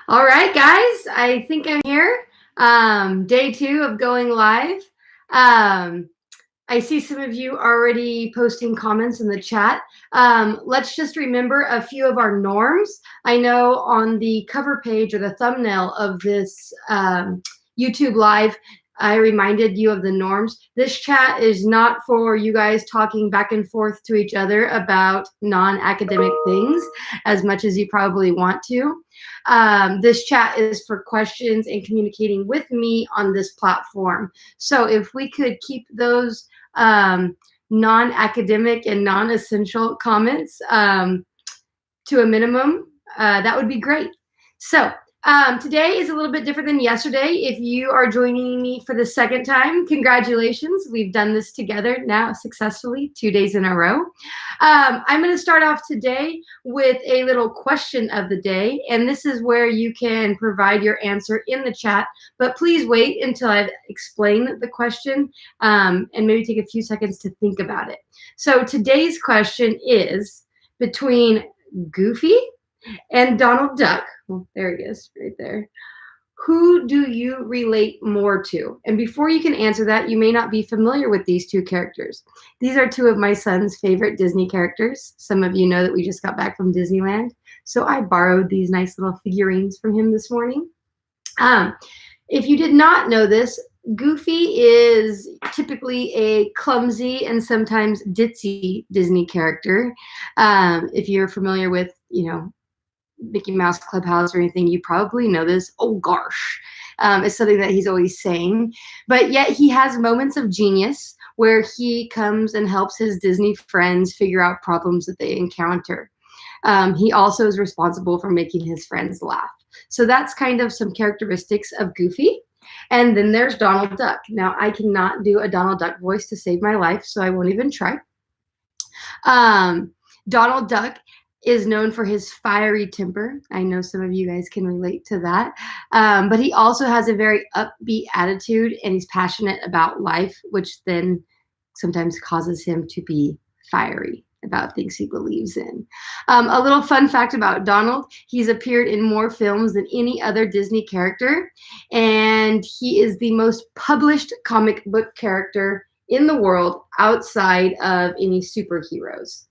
All right, guys, I think I'm here. Day 2 of going live. I see some of you already posting comments in the chat. Let's just remember a few of our norms. I know on the cover page or the thumbnail of this YouTube live, I reminded you of the norms. This chat is not for you guys talking back and forth to each other about non-academic things as much as you probably want to. This chat is for questions and communicating with me on this platform. So if we could keep those non-academic and non-essential comments to a minimum, that would be great. So today is a little bit different than yesterday. If you are joining me for the second time, congratulations. We've done this together now successfully 2 days in a row. I'm going to start off today with a little question of the day, and this is where you can provide your answer in the chat, but please wait until I've explained the question and maybe take a few seconds to think about it. So today's question is between Goofy and Donald Duck. Well, there he is right there. Who do you relate more to? And before you can answer that, you may not be familiar with these two characters. These are two of my son's favorite Disney characters. Some of you know that we just got back from Disneyland. So I borrowed these nice little figurines from him this morning. If you did not know this, Goofy is typically a clumsy and sometimes ditzy Disney character. If you're familiar with, Mickey Mouse Clubhouse or anything, you probably know this. Oh gosh, it's something that he's always saying. But yet he has moments of genius where he comes and helps his Disney friends figure out problems that they encounter. He also is responsible for making his friends laugh. So that's kind of some characteristics of Goofy. And then there's Donald Duck. Now, I cannot do a Donald Duck voice to save my life, so I won't even try. Donald Duck is known for his fiery temper. I know some of you guys can relate to that. But he also has a very upbeat attitude, and he's passionate about life, which then sometimes causes him to be fiery about things he believes in. A little fun fact about Donald, he's appeared in more films than any other Disney character, and he is the most published comic book character in the world outside of any superheroes.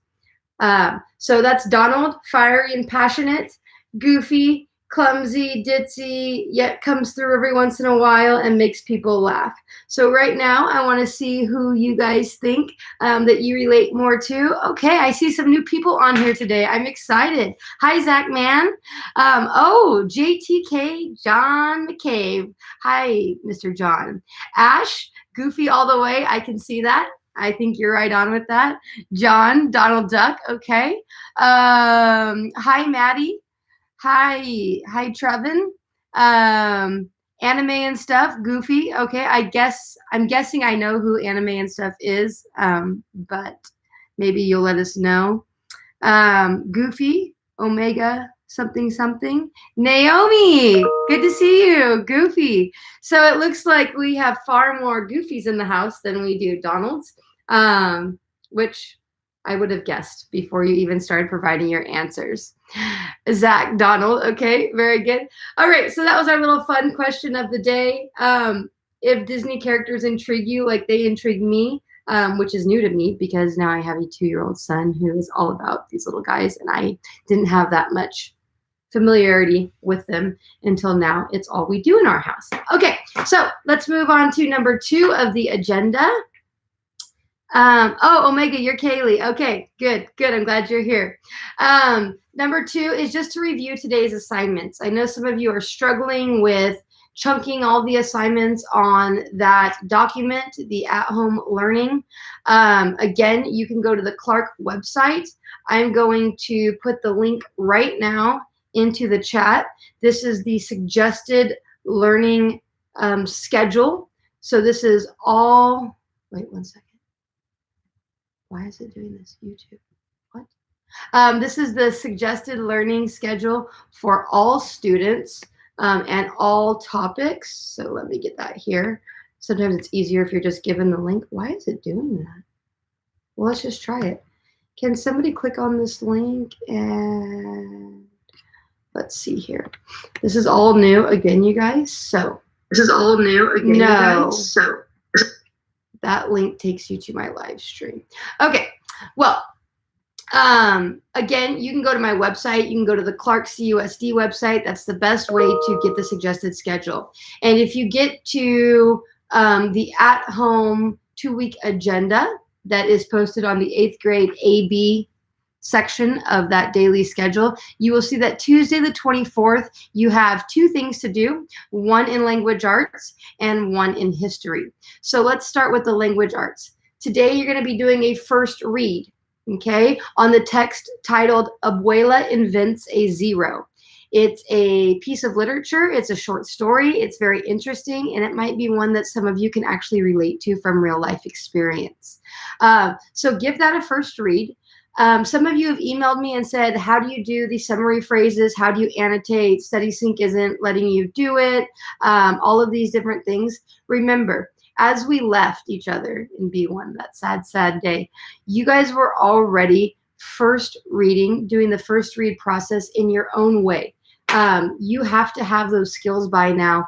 So that's Donald, fiery and passionate, Goofy, clumsy, ditzy, yet comes through every once in a while and makes people laugh. So right now, I want to see who you guys think that you relate more to. Okay, I see some new people on here today. I'm excited. Hi, Zach Man. JTK, John McCabe. Hi, Mr. John. Ash, Goofy all the way. I can see that. I think you're right on with that. John, Donald Duck, okay. Hi, Maddie. Hi, Trevin. Anime and stuff, Goofy, okay. I'm guessing I know who Anime and stuff is, but maybe you'll let us know. Goofy, Omega, something. Naomi, good to see you, Goofy. So it looks like we have far more Goofies in the house than we do Donalds, which I would have guessed before you even started providing your answers. Zach, Donald, okay, very good. All right, so that was our little fun question of the day. If Disney characters intrigue you like they intrigue me, which is new to me because now I have a 2-year-old son who is all about these little guys, and I didn't have that much familiarity with them until now. It's all we do in our house. Okay, so let's move on to number 2 of the agenda. Omega, you're Kaylee. Okay, good. I'm glad you're here. Number 2 is just to review today's assignments. I know some of you are struggling with chunking all the assignments on that document, the at-home learning. Again, you can go to the Clark website. I'm going to put the link right now into the chat. This is the suggested learning schedule. So this is all, wait 1 second. Why is it doing this? YouTube. What? This is the suggested learning schedule for all students and all topics. So let me get that here. Sometimes it's easier if you're just given the link. Why is it doing that? Well, let's just try it. Can somebody click on this link and let's see here. This is all new again, you guys. So this is all new again, you guys. So that link takes you to my live stream. Okay, well, again, you can go to my website. You can go to the Clark CUSD website. That's the best way to get the suggested schedule. And if you get to the at-home 2-week agenda that is posted on the 8th grade AB section of that daily schedule, you will see that Tuesday the 24th, you have 2 things to do, one in language arts and one in history. So let's start with the language arts. Today, you're going to be doing a first read, okay, on the text titled Abuela Invents a Zero. It's a piece of literature. It's a short story. It's very interesting, and it might be one that some of you can actually relate to from real life experience. So give that a first read. Some of you have emailed me and said, how do you do the summary phrases? How do you annotate? StudySync isn't letting you do it. All of these different things. Remember, as we left each other in B1, that sad, sad day, you guys were already first reading, doing the first read process in your own way. You have to have those skills by now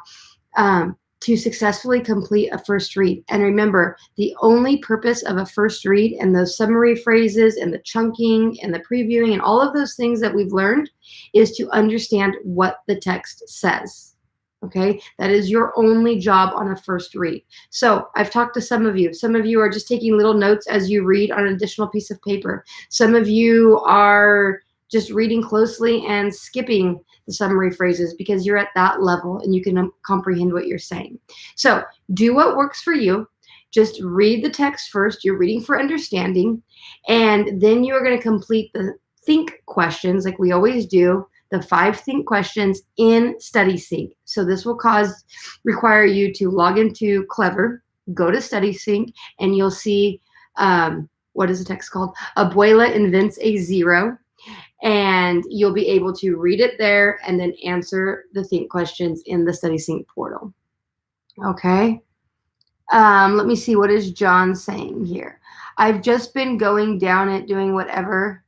to successfully complete a first read. And remember, the only purpose of a first read and those summary phrases and the chunking and the previewing and all of those things that we've learned is to understand what the text says. Okay, that is your only job on a first read. So I've talked to some of you. Some of you are just taking little notes as you read on an additional piece of paper. Some of you are just reading closely and skipping the summary phrases because you're at that level and you can comprehend what you're saying. So do what works for you. Just read the text first. You're reading for understanding. And then you are going to complete the think questions like we always do, the 5 think questions in StudySync. So this will require you to log into Clever, go to StudySync, and you'll see, what is the text called? Abuela Invents a Zero. And you'll be able to read it there and then answer the think questions in the StudySync portal. Okay. Let me see. What is John saying here? I've just been going down it, doing whatever.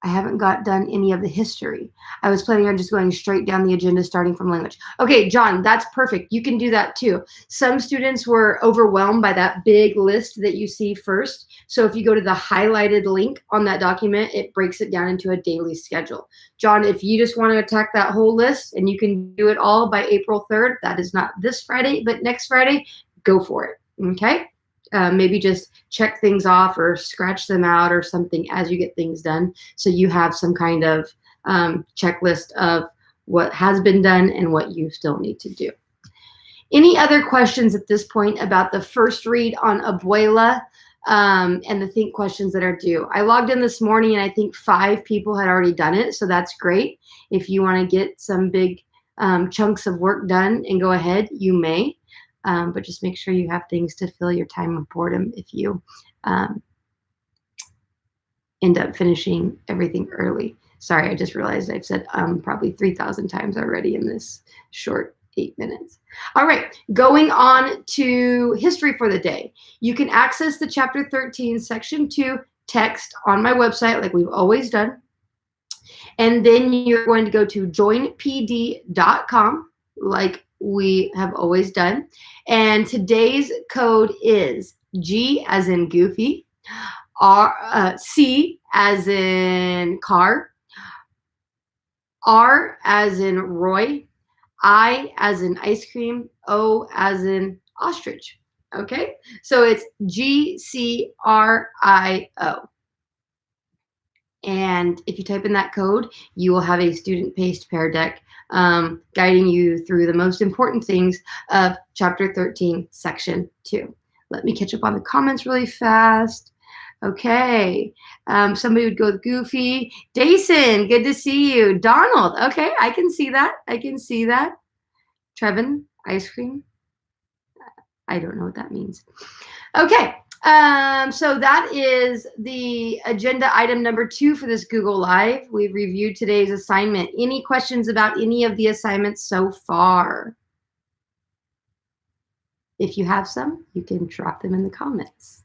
I haven't got done any of the history. I was planning on just going straight down the agenda starting from language. Okay, John, that's perfect. You can do that too. Some students were overwhelmed by that big list that you see first. So if you go to the highlighted link on that document, it breaks it down into a daily schedule. John, if you just want to attack that whole list and you can do it all by April 3rd, that is not this Friday, but next Friday, go for it, okay? Maybe just check things off or scratch them out or something as you get things done. So you have some kind of checklist of what has been done and what you still need to do. Any other questions at this point about the first read on Abuela and the think questions that are due? I logged in this morning and I think 5 people had already done it. So that's great. If you want to get some big chunks of work done and go ahead, you may. But just make sure you have things to fill your time of boredom if you end up finishing everything early. Sorry, I just realized I've said probably 3,000 times already in this short 8 minutes. All right, going on to history for the day. You can access the chapter 13, section 2 text on my website like we've always done. And then you're going to go to joinpd.com like we have always done. And today's code is G as in Goofy, C as in car, R as in Roy, I as in ice cream, O as in ostrich. Okay, so it's GCRIO. And if you type in that code, you will have a student-paced Pear deck guiding you through the most important things of Chapter 13, Section 2. Let me catch up on the comments really fast. Okay, somebody would go with Goofy. Dason, good to see you. Donald, okay, I can see that. I can see that. Trevin, ice cream. I don't know what that means. Okay. So that is the agenda item number 2 for this Google Live. We've reviewed today's assignment. Any questions about any of the assignments so far? If you have some, you can drop them in the comments.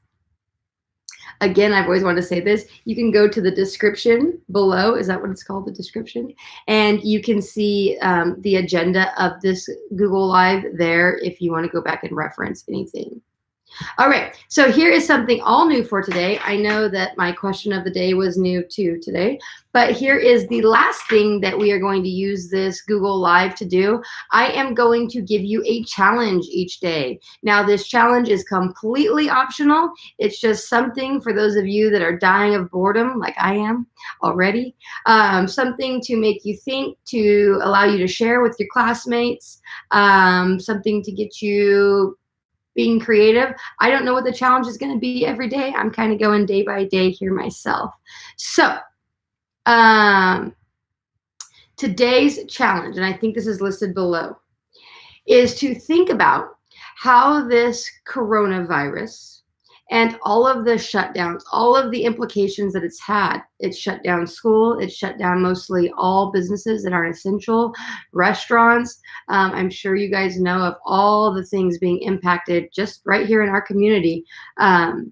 Again, I've always wanted to say this. You can go to the description below. Is that what it's called, the description? And you can see the agenda of this Google Live there if you want to go back and reference anything. All right, so here is something all new for today. I know that my question of the day was new too today, but here is the last thing that we are going to use this Google Live to do. I am going to give you a challenge each day. Now, this challenge is completely optional. It's just something for those of you that are dying of boredom, like I am already, something to make you think, to allow you to share with your classmates, something to get you being creative. I don't know what the challenge is going to be every day. I'm kind of going day by day here myself. So today's challenge, and I think this is listed below, is to think about how this coronavirus and all of the shutdowns, all of the implications that it's had. It's shut down school. It's shut down mostly all businesses that aren't essential, restaurants. I'm sure you guys know of all the things being impacted just right here in our community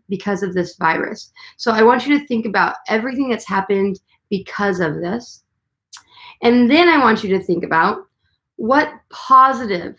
because of this virus. So I want you to think about everything that's happened because of this. And then I want you to think about what positive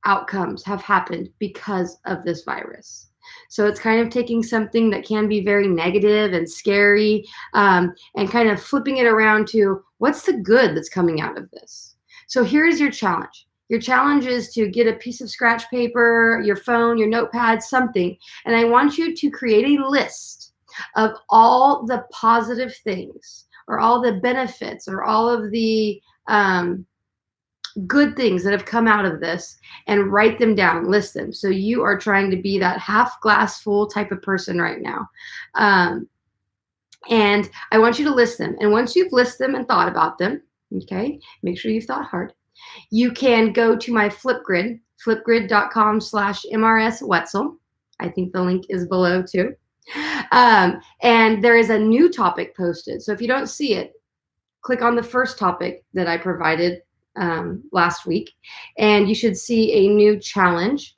outcomes have happened because of this virus. So it's kind of taking something that can be very negative and scary and kind of flipping it around to what's the good that's coming out of this. So here's your challenge. Your challenge is to get a piece of scratch paper, your phone, your notepad, something, and I want you to create a list of all the positive things or all the benefits or all of the good things that have come out of this and write them down, list them. So you are trying to be that half glass full type of person right now. And I want you to list them. And once you've listed them and thought about them, okay, make sure you've thought hard. You can go to my Flipgrid, flipgrid.com/MRS-Wetzel. I think the link is below too. And there is a new topic posted. So if you don't see it, click on the first topic that I provided last week, and you should see a new challenge.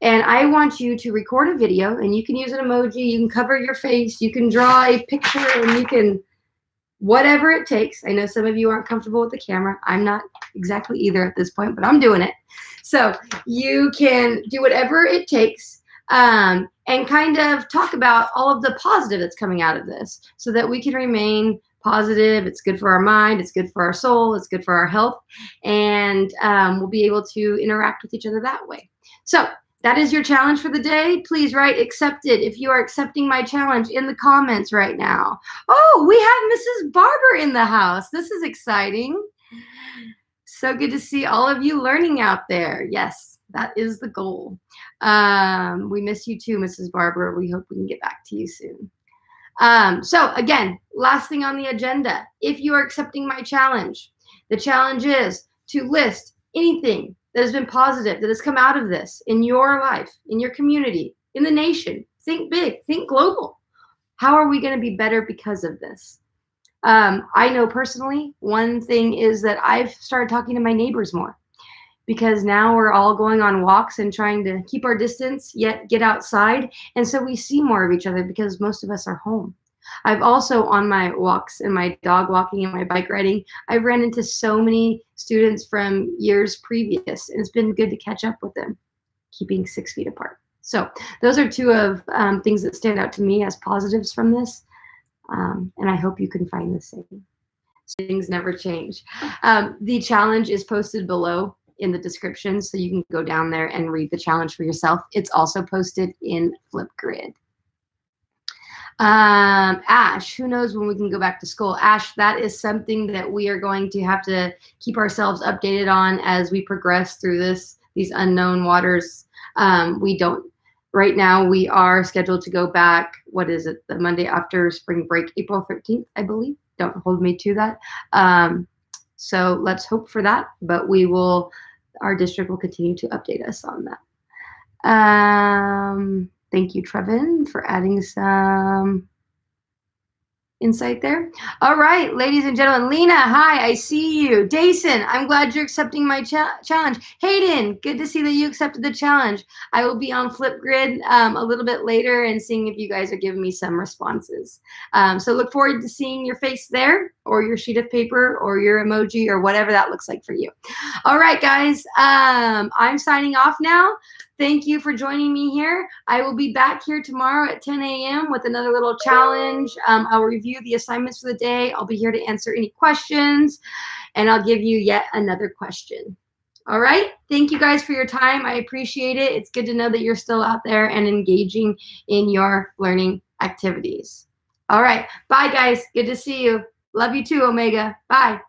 And I want you to record a video, and you can use an emoji, you can cover your face, you can draw a picture, and you can, whatever it takes. I know some of you aren't comfortable with the camera. I'm not exactly either at this point, but I'm doing it. So you can do whatever it takes and kind of talk about all of the positive that's coming out of this so that we can remain positive. It's good for our mind. It's good for our soul. It's good for our health. And we'll be able to interact with each other that way. So that is your challenge for the day. Please write accepted if you are accepting my challenge in the comments right now. Oh, we have Mrs. Barber in the house. This is exciting. So good to see all of you learning out there. Yes, that is the goal. We miss you too, Mrs. Barber. We hope we can get back to you soon. So again, last thing on the agenda, if you are accepting my challenge, the challenge is to list anything that has been positive that has come out of this in your life, in your community, in the nation. Think big, think global. How are we going to be better because of this? I know personally, one thing is that I've started talking to my neighbors more because now we're all going on walks and trying to keep our distance, yet get outside. And so we see more of each other because most of us are home. I've also, on my walks and my dog walking and my bike riding, I've ran into so many students from years previous, and it's been good to catch up with them, keeping 6 feet apart. So those are two of things that stand out to me as positives from this. And I hope you can find the same. Things never change. The challenge is posted below in the description, so you can go down there and read the challenge for yourself. It's also posted in Flipgrid. Ash, who knows when we can go back to school? Ash, that is something that we are going to have to keep ourselves updated on as we progress through these unknown waters. We don't, right now we are scheduled to go back, what is it, the Monday after spring break, April 13th, I believe. Don't hold me to that. So let's hope for that, but our district will continue to update us on that. Thank you, Trevin, for adding some insight there. All right, ladies and gentlemen. Lena, hi, I see you. Dason, I'm glad you're accepting my challenge. Hayden, good to see that you accepted the challenge. I will be on Flipgrid a little bit later and seeing if you guys are giving me some responses. So look forward to seeing your face there, or your sheet of paper, or your emoji, or whatever that looks like for you. All right, guys, I'm signing off now. Thank you for joining me here. I will be back here tomorrow at 10 a.m. with another little challenge. I'll review the assignments for the day. I'll be here to answer any questions, and I'll give you yet another question. All right. Thank you guys for your time. I appreciate it. It's good to know that you're still out there and engaging in your learning activities. All right. Bye, guys. Good to see you. Love you too, Omega. Bye.